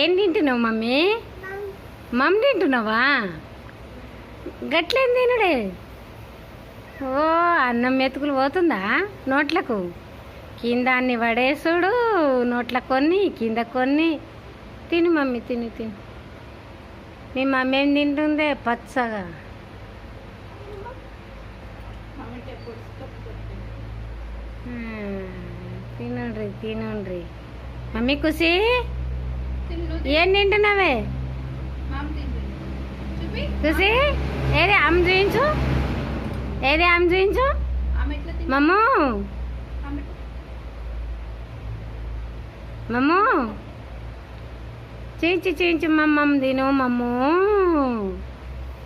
ఏం తింటున్నావు మమ్మీ? మమ్ తింటున్నావా? గట్లేం తినుడే. ఓ అన్నం మెతుకులు పోతుందా నోట్లకు? కింద అన్ని పడేసుడు, నోట్ల కొన్ని కింద కొన్ని. తిను మమ్మీ, తిను తిను. మీ మమ్మీ ఏం తింటుందే పచ్చగా? తినండ్రి తినండ్రి. మమ్మీ ఖుషి ఏం తింటున్నావే? ఖుషి ఏది అమ్మ చూయించు, ఏది అమ్మ చూయించు. మమ్ము మమ్ము చూయించు చూయించు. మమ్మమ్మ తిను మమ్ము.